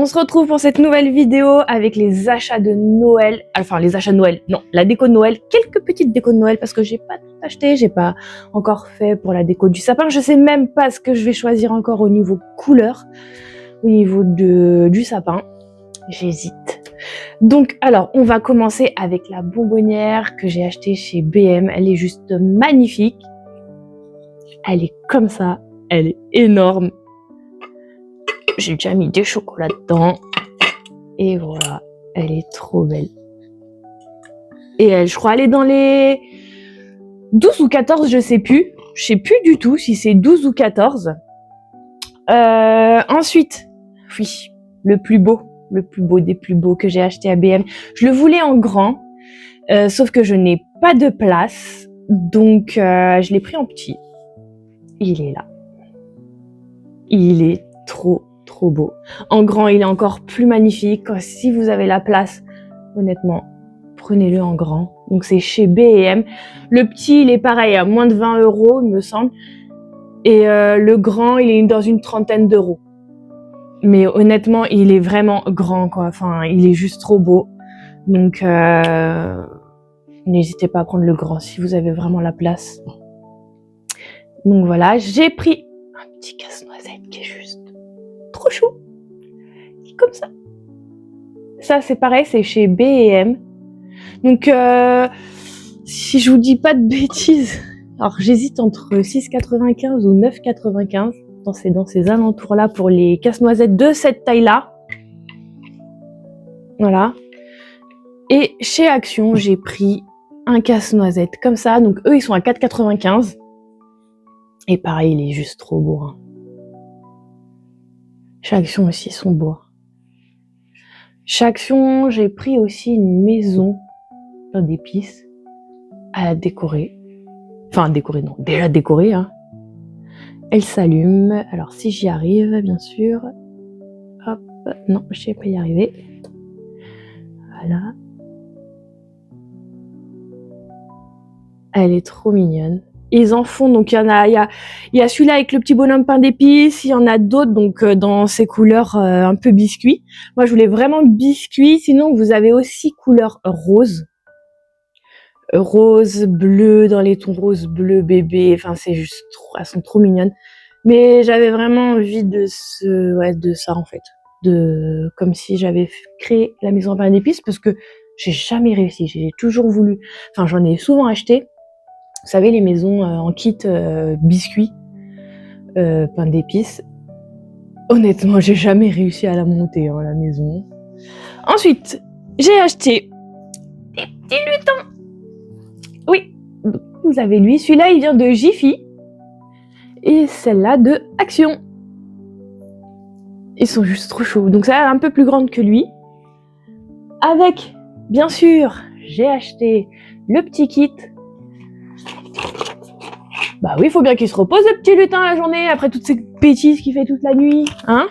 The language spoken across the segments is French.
On se retrouve pour cette nouvelle vidéo avec les achats de Noël. Enfin, les achats de Noël, non, la déco de Noël. Quelques petites décos de Noël parce que j'ai pas tout acheté. J'ai pas encore fait pour la déco du sapin. Je sais même pas ce que je vais choisir encore au niveau couleur, au niveau du sapin. J'hésite. Donc, alors, on va commencer avec la bonbonnière que j'ai achetée chez BM. Elle est juste magnifique. Elle est comme ça. Elle est énorme. J'ai déjà mis des chocolats dedans. Et voilà, elle est trop belle. Et elle, je crois, elle est dans les 12 ou 14, je sais plus. Je sais plus du tout si c'est 12 ou 14. Ensuite, oui, le plus beau des plus beaux que j'ai acheté à BM. Je le voulais en grand, sauf que je n'ai pas de place. Donc, je l'ai pris en petit. Il est là. Il est trop beau. En grand, il est encore plus magnifique. Si vous avez la place, honnêtement, prenez-le en grand. Donc, c'est chez B&M. Le petit, il est pareil, à moins de 20 €, il me semble. Et le grand, il est dans une trentaine d'euros. Mais honnêtement, il est vraiment grand, quoi. Enfin, il est juste trop beau. Donc, n'hésitez pas à prendre le grand si vous avez vraiment la place. Donc voilà, j'ai pris un petit casse-noisette qui est juste trop chou. Il est comme ça. Ça, c'est pareil, c'est chez B&M. Donc, si je vous dis pas de bêtises, alors j'hésite entre 6,95 ou 9,95. C'est dans ces alentours-là pour les casse-noisettes de cette taille-là. Voilà. Et chez Action, j'ai pris un casse-noisette comme ça. Donc, eux, ils sont à 4,95. Et pareil, il est juste trop beau. Hein. Chez Action aussi, ils sont beaux. Chez Action, j'ai pris aussi une maison d'épices à décorer. Enfin, décorer, non, déjà décorée. Hein. Elle s'allume. Alors, si j'y arrive, bien sûr. Hop, non, je ne vais pas y arriver. Voilà. Elle est trop mignonne. Ils en font, donc il y a celui-là avec le petit bonhomme pain d'épices, il y en a d'autres, donc dans ces couleurs un peu biscuit. Moi, je voulais vraiment biscuit, sinon vous avez aussi couleur rose. Rose, bleu, dans les tons rose, bleu, bébé, enfin c'est juste trop, elles sont trop mignonnes. Mais j'avais vraiment envie de ça en fait. Comme si j'avais créé la maison à pain d'épices, parce que j'ai jamais réussi, j'ai toujours voulu, enfin j'en ai souvent acheté. Vous savez, les maisons en kit biscuits, pain d'épices. Honnêtement, j'ai jamais réussi à la monter, hein, la maison. Ensuite, j'ai acheté des petits lutins. Oui, vous avez lui. Celui-là, il vient de Jiffy. Et celle-là de Action. Ils sont juste trop chauds. Donc, ça est un peu plus grande que lui. Avec, bien sûr, j'ai acheté le petit kit. Bah oui, il faut bien qu'il se repose, le petit lutin, la journée, après toutes ces bêtises qu'il fait toute la nuit, hein.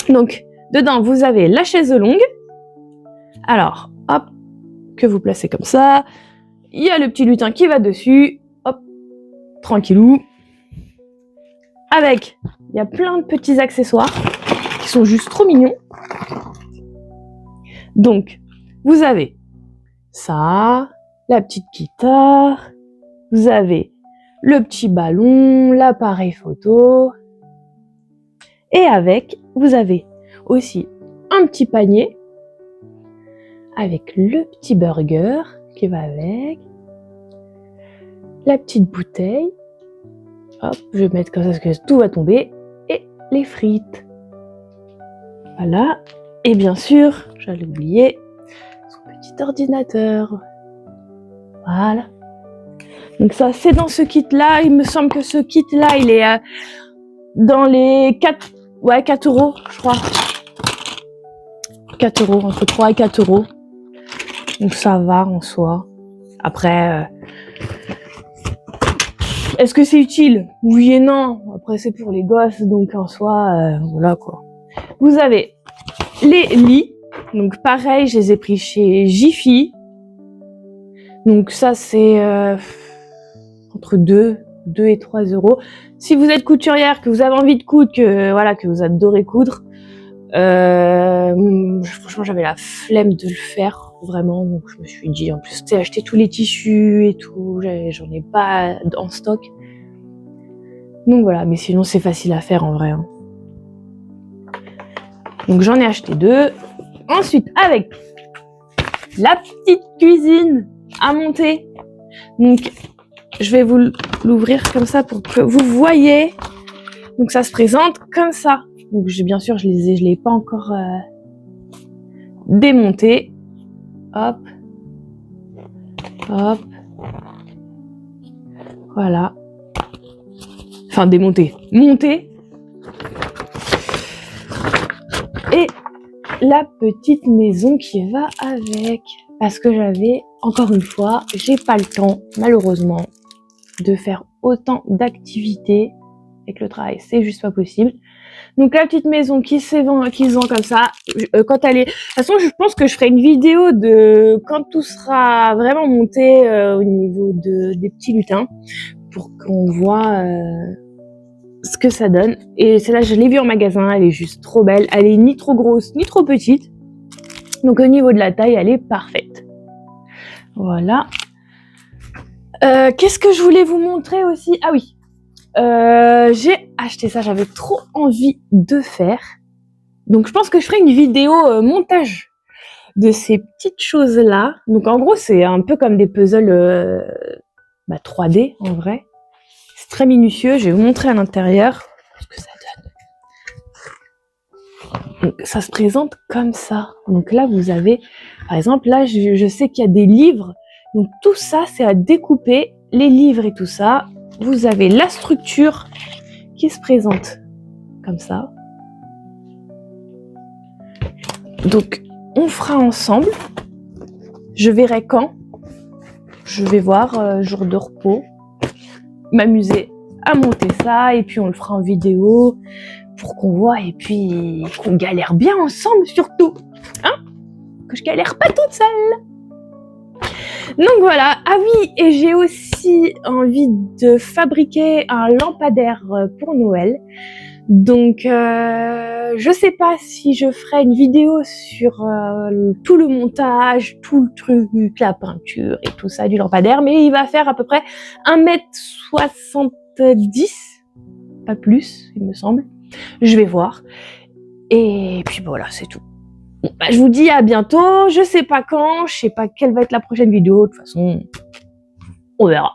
Donc, dedans, vous avez la chaise longue. Alors, hop, que vous placez comme ça. Il y a le petit lutin qui va dessus. Hop, tranquillou. Avec, il y a plein de petits accessoires qui sont juste trop mignons. Donc, vous avez ça, la petite guitare, vous avez le petit ballon, l'appareil photo. Et avec, vous avez aussi un petit panier avec le petit burger qui va avec, la petite bouteille. Hop, je vais mettre comme ça parce que tout va tomber. Et les frites. Voilà. Et bien sûr, j'allais oublier, son petit ordinateur. Voilà. Donc ça, c'est dans ce kit-là. Il me semble que ce kit-là, il est dans les 4 €, je crois. 4 €, entre 3 et 4 €. Donc ça va en soi. Après, est-ce que c'est utile? Oui et non. Après, c'est pour les gosses, donc en soi, voilà quoi. Vous avez les lits. Donc pareil, je les ai pris chez Jiffy. Donc ça, c'est entre 2 et 3 €. Si vous êtes couturière, que vous avez envie de coudre, que vous adorez coudre, Franchement, j'avais la flemme de le faire, vraiment. Donc, je me suis dit, en plus, tu sais, acheter tous les tissus et tout, j'en ai pas en stock. Donc voilà, mais sinon, c'est facile à faire en vrai. Hein. Donc, j'en ai acheté 2. Ensuite, avec la petite cuisine à monter. Donc, je vais vous l'ouvrir comme ça pour que vous voyez. Donc, ça se présente comme ça. Donc, bien sûr, je l'ai pas encore démonté. Hop. Hop. Voilà. Enfin, démonté. Monté. Et la petite maison qui va avec. Parce que encore une fois, j'ai pas le temps, malheureusement, de faire autant d'activités avec le travail. C'est juste pas possible. Donc la petite maison qui se vend comme ça, quand elle est... De toute façon, je pense que je ferai une vidéo de quand tout sera vraiment monté au niveau des petits lutins pour qu'on voit ce que ça donne. Et celle-là, je l'ai vue en magasin, elle est juste trop belle. Elle est ni trop grosse, ni trop petite. Donc au niveau de la taille, elle est parfaite. Voilà. Qu'est-ce que je voulais vous montrer aussi? Ah oui. J'ai acheté ça, j'avais trop envie de faire. Donc je pense que je ferai une vidéo montage de ces petites choses-là. Donc en gros, c'est un peu comme des puzzles 3D en vrai. C'est très minutieux, je vais vous montrer à l'intérieur ce que ça donne. Donc ça se présente comme ça. Donc là, vous avez, par exemple, là, je sais qu'il y a des livres. Donc tout ça, c'est à découper, les livres et tout ça. Vous avez la structure qui se présente comme ça. Donc, on fera ensemble. Je verrai quand. Je vais voir, jour de repos. M'amuser à monter ça. Et puis, on le fera en vidéo pour qu'on voit. Et puis, qu'on galère bien ensemble surtout. Hein? Que je galère pas toute seule. Donc voilà. Ah oui, et j'ai aussi envie de fabriquer un lampadaire pour Noël. Donc, je sais pas si je ferai une vidéo sur tout le montage, tout le truc, la peinture et tout ça du lampadaire, mais il va faire à peu près 1m70, pas plus, il me semble. Je vais voir. Et puis voilà, c'est tout. Bon, je vous dis à bientôt, je sais pas quand, je sais pas quelle va être la prochaine vidéo, de toute façon, on verra.